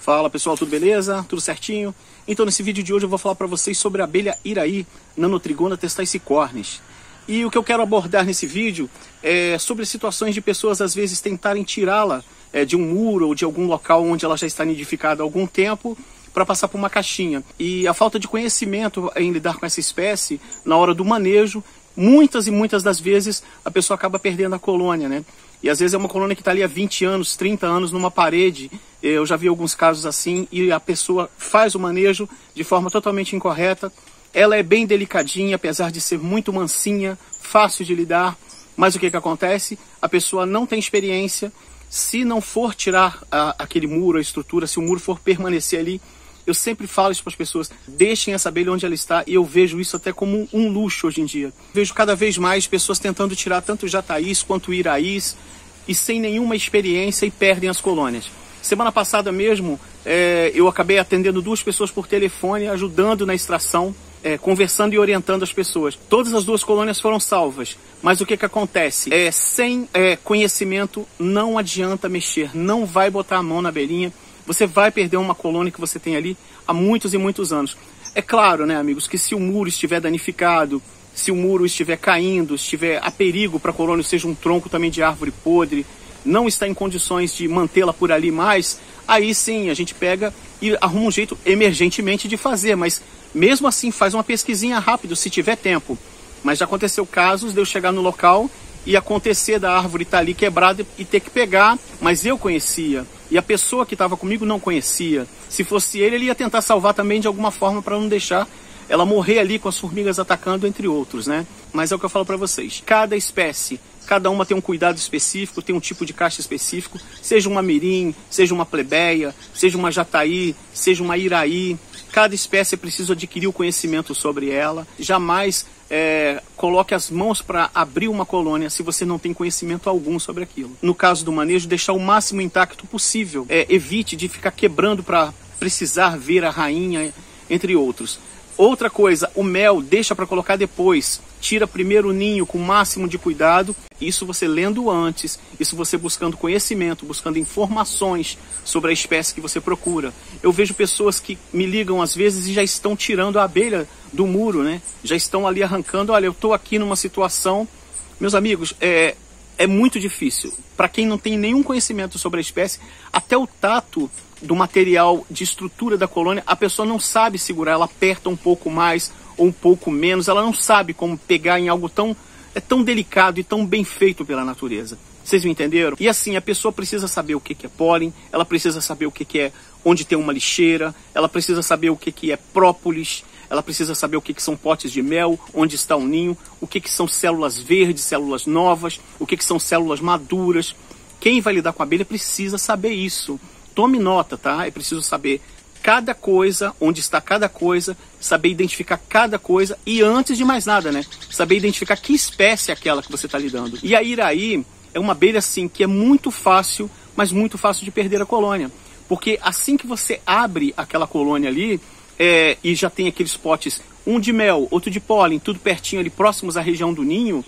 Fala pessoal, tudo beleza? Tudo certinho? Então nesse vídeo de hoje eu vou falar para vocês sobre a abelha Iraí, Nanotrigona testaicicornis. E o que eu quero abordar nesse vídeo é sobre situações de pessoas às vezes tentarem tirá-la de um muro ou de algum local onde ela já está nidificada há algum tempo para passar por uma caixinha. E a falta de conhecimento em lidar com essa espécie na hora do manejo, muitas e muitas das vezes a pessoa acaba perdendo a colônia, né? E às vezes é uma colônia que está ali há 20 anos, 30 anos numa parede. Eu já vi alguns casos assim e a pessoa faz o manejo de forma totalmente incorreta. Ela é bem delicadinha, apesar de ser muito mansinha, fácil de lidar. Mas o que acontece? A pessoa não tem experiência. Se não for tirar aquele muro, a estrutura, se o muro for permanecer ali, eu sempre falo isso para as pessoas, deixem essa abelha onde ela está, e eu vejo isso até como um luxo hoje em dia. Vejo cada vez mais pessoas tentando tirar tanto jataís quanto iraís, e sem nenhuma experiência, e perdem as colônias. Semana passada mesmo, eu acabei atendendo 2 pessoas por telefone, ajudando na extração, conversando e orientando as pessoas. Todas as 2 colônias foram salvas, mas o que acontece? Sem conhecimento não adianta mexer, não vai botar a mão na abelhinha, você vai perder uma colônia que você tem ali há muitos e muitos anos. É claro, né, amigos, que se o muro estiver danificado, se o muro estiver caindo, estiver a perigo para a colônia, seja um tronco também de árvore podre, não está em condições de mantê-la por ali mais, aí sim a gente pega e arruma um jeito emergentemente de fazer, mas mesmo assim faz uma pesquisinha rápido, se tiver tempo. Mas já aconteceu casos de eu chegar no local e acontecer da árvore estar ali quebrada e ter que pegar, mas eu conhecia. E a pessoa que estava comigo não conhecia. Se fosse ele ia tentar salvar também de alguma forma para não deixar ela morrer ali com as formigas atacando, entre outros, né? Mas é o que eu falo para vocês. Cada espécie, cada uma tem um cuidado específico, tem um tipo de caixa específico, seja uma mirim, seja uma plebeia, seja uma jataí, seja uma iraí. Cada espécie é preciso adquirir o conhecimento sobre ela. Jamais coloque as mãos para abrir uma colônia se você não tem conhecimento algum sobre aquilo. No caso do manejo, deixar o máximo intacto possível. Evite de ficar quebrando para precisar ver a rainha, entre outros. Outra coisa, o mel deixa para colocar depois. Tira primeiro o ninho com o máximo de cuidado. Isso você lendo antes, isso você buscando conhecimento, buscando informações sobre a espécie que você procura. Eu vejo pessoas que me ligam às vezes e já estão tirando a abelha do muro, né? Já estão ali arrancando. Olha, eu estou aqui numa situação... Meus amigos, é muito difícil. Para quem não tem nenhum conhecimento sobre a espécie, até o tato do material de estrutura da colônia, a pessoa não sabe segurar, ela aperta um pouco mais ou um pouco menos, ela não sabe como pegar em algo tão delicado e tão bem feito pela natureza. Vocês me entenderam? E assim, a pessoa precisa saber o que é pólen, ela precisa saber o que é onde tem uma lixeira, ela precisa saber o que é própolis, ela precisa saber o que são potes de mel, onde está o ninho, o que são células verdes, células novas, o que são células maduras. Quem vai lidar com a abelha precisa saber isso. Tome nota, tá? É preciso saber cada coisa, onde está cada coisa, saber identificar cada coisa e, antes de mais nada, né, saber identificar que espécie é aquela que você está lidando. E a iraí é uma abelha, assim, que é muito fácil, mas muito fácil de perder a colônia. Porque assim que você abre aquela colônia ali, e já tem aqueles potes, um de mel, outro de pólen, tudo pertinho ali, próximos à região do ninho,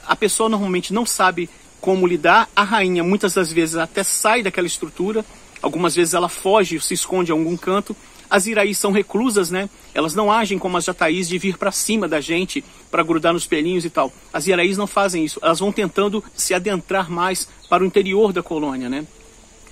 a pessoa normalmente não sabe como lidar. A rainha muitas das vezes até sai daquela estrutura, algumas vezes ela foge, se esconde em algum canto. As iraís são reclusas, né? Elas não agem como as jataís de vir para cima da gente para grudar nos pelinhos e tal. As iraís não fazem isso, elas vão tentando se adentrar mais para o interior da colônia, né?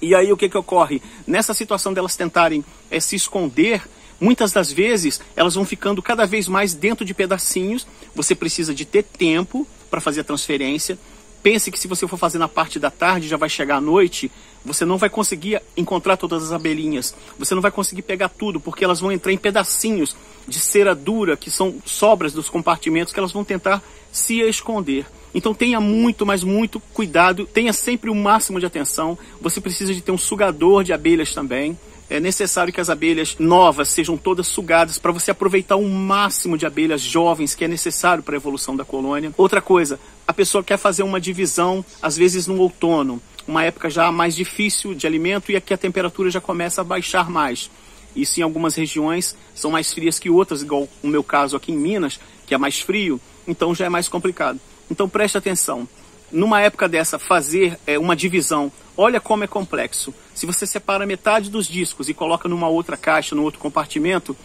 E aí o que ocorre? Nessa situação delas tentarem se esconder, muitas das vezes elas vão ficando cada vez mais dentro de pedacinhos. Você precisa de ter tempo para fazer a transferência. Pense que se você for fazer na parte da tarde, já vai chegar à noite, você não vai conseguir encontrar todas as abelhinhas. Você não vai conseguir pegar tudo, porque elas vão entrar em pedacinhos de cera dura, que são sobras dos compartimentos, que elas vão tentar se esconder. Então tenha muito, mas muito cuidado, tenha sempre o máximo de atenção. Você precisa de ter um sugador de abelhas também. É necessário que as abelhas novas sejam todas sugadas para você aproveitar o máximo de abelhas jovens que é necessário para a evolução da colônia. Outra coisa, a pessoa quer fazer uma divisão, às vezes no outono, uma época já mais difícil de alimento e aqui a temperatura já começa a baixar mais. Isso em algumas regiões são mais frias que outras, igual o meu caso aqui em Minas, que é mais frio, então já é mais complicado. Então preste atenção. Numa época dessa, fazer uma divisão, olha como é complexo. Se você separa metade dos discos e coloca numa outra caixa, num outro compartimento,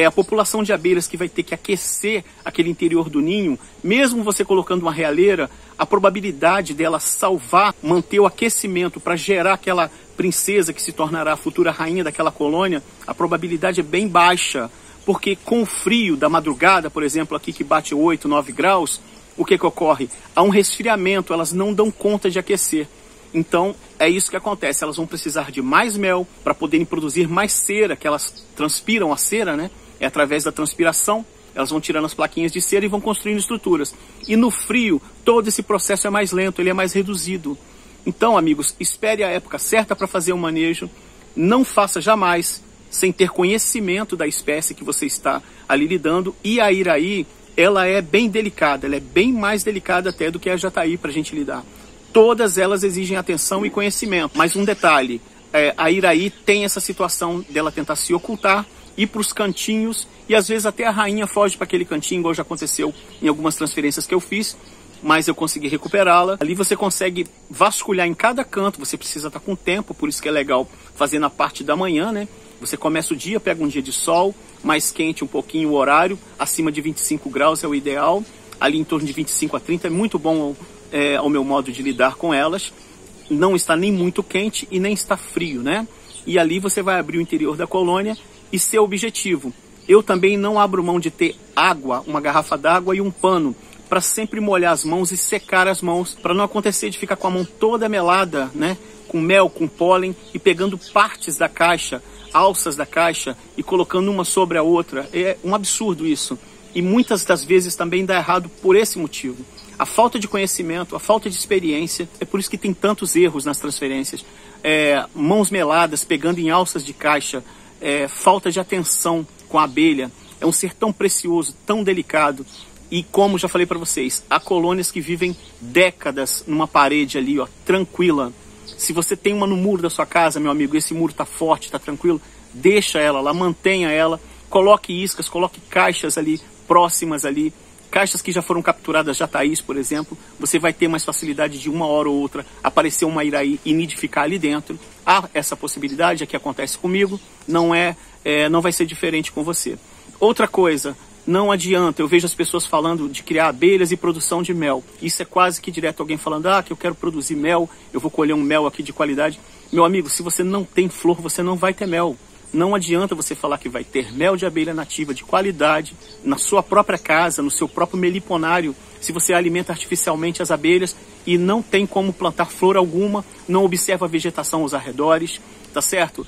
a população de abelhas que vai ter que aquecer aquele interior do ninho, mesmo você colocando uma realeira, a probabilidade dela salvar, manter o aquecimento para gerar aquela princesa que se tornará a futura rainha daquela colônia, a probabilidade é bem baixa, porque com o frio da madrugada, por exemplo, aqui que bate 8, 9 graus, o que ocorre? Há um resfriamento, elas não dão conta de aquecer. Então, é isso que acontece, elas vão precisar de mais mel para poderem produzir mais cera, que elas transpiram a cera, né? É através da transpiração, elas vão tirando as plaquinhas de cera e vão construindo estruturas. E no frio, todo esse processo é mais lento, ele é mais reduzido. Então, amigos, espere a época certa para fazer o manejo, não faça jamais sem ter conhecimento da espécie que você está ali lidando. E a iraí, ela é bem delicada, ela é bem mais delicada até do que a jataí para a gente lidar. Todas elas exigem atenção e conhecimento. Mas um detalhe, a iraí tem essa situação dela tentar se ocultar, ir para os cantinhos, e às vezes até a rainha foge para aquele cantinho, igual já aconteceu em algumas transferências que eu fiz, mas eu consegui recuperá-la. Ali você consegue vasculhar em cada canto, você precisa estar com tempo, por isso que é legal fazer na parte da manhã, né? Você começa o dia, pega um dia de sol, mais quente um pouquinho o horário, acima de 25 graus é o ideal, ali em torno de 25 a 30 é muito bom ao meu modo de lidar com elas. Não está nem muito quente e nem está frio, né? E ali você vai abrir o interior da colônia e seu objetivo. Eu também não abro mão de ter água, uma garrafa d'água e um pano, para sempre molhar as mãos e secar as mãos, para não acontecer de ficar com a mão toda melada, né? Com mel, com pólen, e pegando partes da caixa, alças da caixa, e colocando uma sobre a outra. É um absurdo isso. E muitas das vezes também dá errado por esse motivo. A falta de conhecimento, a falta de experiência, é por isso que tem tantos erros nas transferências. Mãos meladas, pegando em alças de caixa, falta de atenção com a abelha. É um ser tão precioso, tão delicado. E como já falei para vocês, há colônias que vivem décadas numa parede ali, ó, tranquila. Se você tem uma no muro da sua casa, meu amigo, esse muro está forte, está tranquilo, deixa ela lá, mantenha ela, coloque iscas, coloque caixas ali, próximas ali, caixas que já foram capturadas jataís, por exemplo, você vai ter mais facilidade de uma hora ou outra aparecer uma iraí e nidificar ali dentro. Há essa possibilidade, é que acontece comigo, não vai ser diferente com você. Outra coisa, não adianta, eu vejo as pessoas falando de criar abelhas e produção de mel. Isso é quase que direto alguém falando, que eu quero produzir mel, eu vou colher um mel aqui de qualidade. Meu amigo, se você não tem flor, você não vai ter mel. Não adianta você falar que vai ter mel de abelha nativa de qualidade na sua própria casa, no seu próprio meliponário, se você alimenta artificialmente as abelhas e não tem como plantar flor alguma, não observa a vegetação aos arredores, tá certo?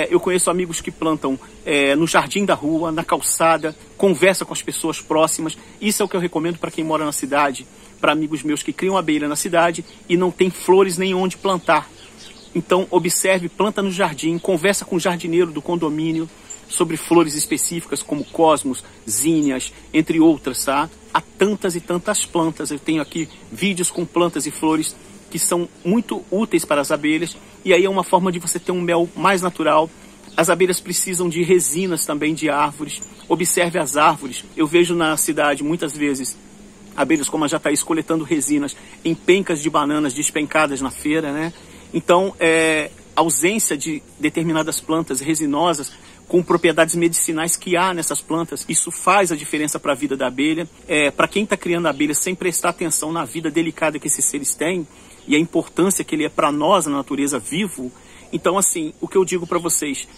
Eu conheço amigos que plantam no jardim da rua, na calçada, conversa com as pessoas próximas. Isso é o que eu recomendo para quem mora na cidade, para amigos meus que criam abelha na cidade e não tem flores nem onde plantar. Então, observe, planta no jardim, conversa com o jardineiro do condomínio sobre flores específicas como cosmos, zinnias, entre outras, tá? Há tantas e tantas plantas. Eu tenho aqui vídeos com plantas e flores que são muito úteis para as abelhas. E aí é uma forma de você ter um mel mais natural. As abelhas precisam de resinas também de árvores. Observe as árvores. Eu vejo na cidade, muitas vezes, abelhas como a jataí coletando resinas em pencas de bananas despencadas na feira, né? Então, ausência de determinadas plantas resinosas com propriedades medicinais que há nessas plantas, isso faz a diferença para a vida da abelha. Para quem está criando abelha, sem prestar atenção na vida delicada que esses seres têm e a importância que ele é para nós, na natureza, vivo. Então, assim, o que eu digo para vocês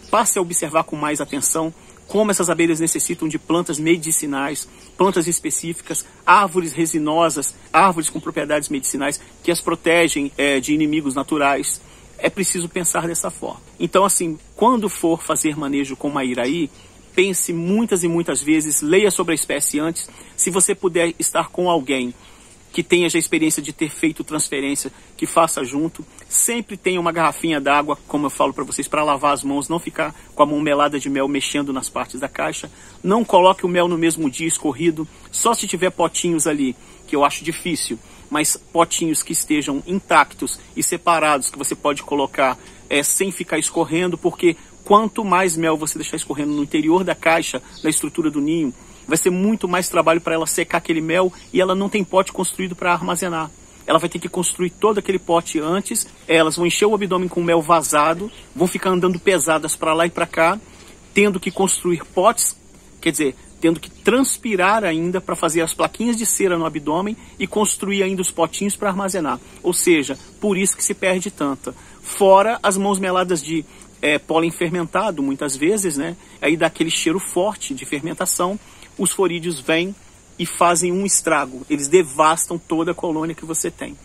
passe a observar com mais atenção como essas abelhas necessitam de plantas medicinais, plantas específicas, árvores resinosas, árvores com propriedades medicinais que as protegem de inimigos naturais. É preciso pensar dessa forma. Então, assim, quando for fazer manejo com uma iraí, pense muitas e muitas vezes, leia sobre a espécie antes. Se você puder estar com alguém que tenha já experiência de ter feito transferência, que faça junto. Sempre tenha uma garrafinha d'água, como eu falo para vocês, para lavar as mãos, não ficar com a mão melada de mel mexendo nas partes da caixa. Não coloque o mel no mesmo dia escorrido, só se tiver potinhos ali, que eu acho difícil, mas potinhos que estejam intactos e separados, que você pode colocar sem ficar escorrendo, porque quanto mais mel você deixar escorrendo no interior da caixa, na estrutura do ninho, vai ser muito mais trabalho para ela secar aquele mel e ela não tem pote construído para armazenar. ela vai ter que construir todo aquele pote antes, elas vão encher o abdômen com mel vazado, vão ficar andando pesadas para lá e para cá, tendo que construir potes, quer dizer, tendo que transpirar ainda para fazer as plaquinhas de cera no abdômen e construir ainda os potinhos para armazenar. Ou seja, por isso que se perde tanta. Fora as mãos meladas de pólen fermentado, muitas vezes, né? Aí dá aquele cheiro forte de fermentação, os forídeos vêm e fazem um estrago. Eles devastam toda a colônia que você tem.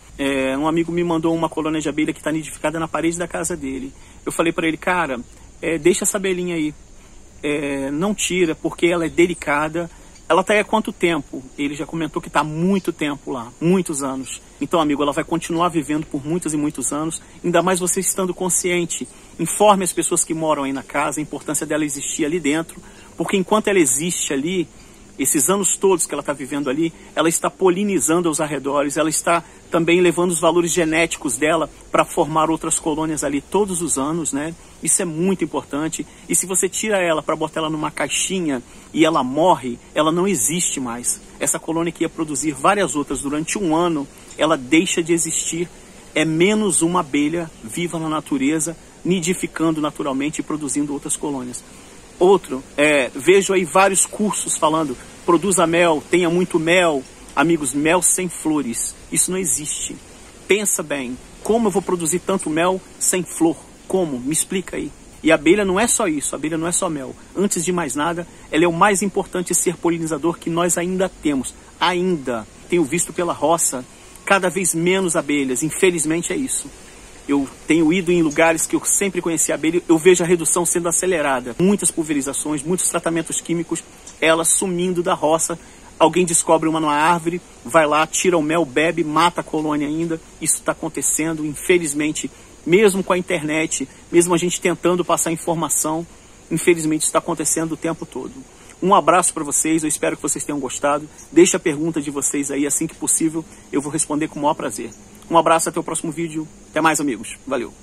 Um amigo me mandou uma colônia de abelha que está nidificada na parede da casa dele. Eu falei para ele, cara, deixa essa abelhinha aí. Não tira, porque ela é delicada. Ela está aí há quanto tempo? Ele já comentou que está há muito tempo lá, muitos anos. Então, amigo, ela vai continuar vivendo por muitos e muitos anos, ainda mais você estando consciente. Informe as pessoas que moram aí na casa a importância dela existir ali dentro, porque enquanto ela existe ali, esses anos todos que ela está vivendo ali, ela está polinizando aos arredores, ela está também levando os valores genéticos dela para formar outras colônias ali todos os anos, né? Isso é muito importante. E se você tira ela para botar ela numa caixinha e ela morre, ela não existe mais. Essa colônia que ia produzir várias outras durante um ano, ela deixa de existir. É menos uma abelha viva na natureza, nidificando naturalmente e produzindo outras colônias. Outro, vejo aí vários cursos falando, produza mel, tenha muito mel. Amigos, mel sem flores, isso não existe. Pensa bem, como eu vou produzir tanto mel sem flor? Como? Me explica aí. E a abelha não é só isso, a abelha não é só mel. Antes de mais nada, ela é o mais importante ser polinizador que nós ainda temos. Ainda tenho visto pela roça cada vez menos abelhas, infelizmente é isso. Eu tenho ido em lugares que eu sempre conheci a abelha, eu vejo a redução sendo acelerada. Muitas pulverizações, muitos tratamentos químicos, ela sumindo da roça. Alguém descobre uma numa árvore, vai lá, tira o mel, bebe, mata a colônia ainda. Isso está acontecendo, infelizmente, mesmo com a internet, mesmo a gente tentando passar informação, infelizmente isso está acontecendo o tempo todo. Um abraço para vocês, eu espero que vocês tenham gostado. Deixa a pergunta de vocês aí, assim que possível, eu vou responder com o maior prazer. Um abraço, até o próximo vídeo. Até mais, amigos. Valeu.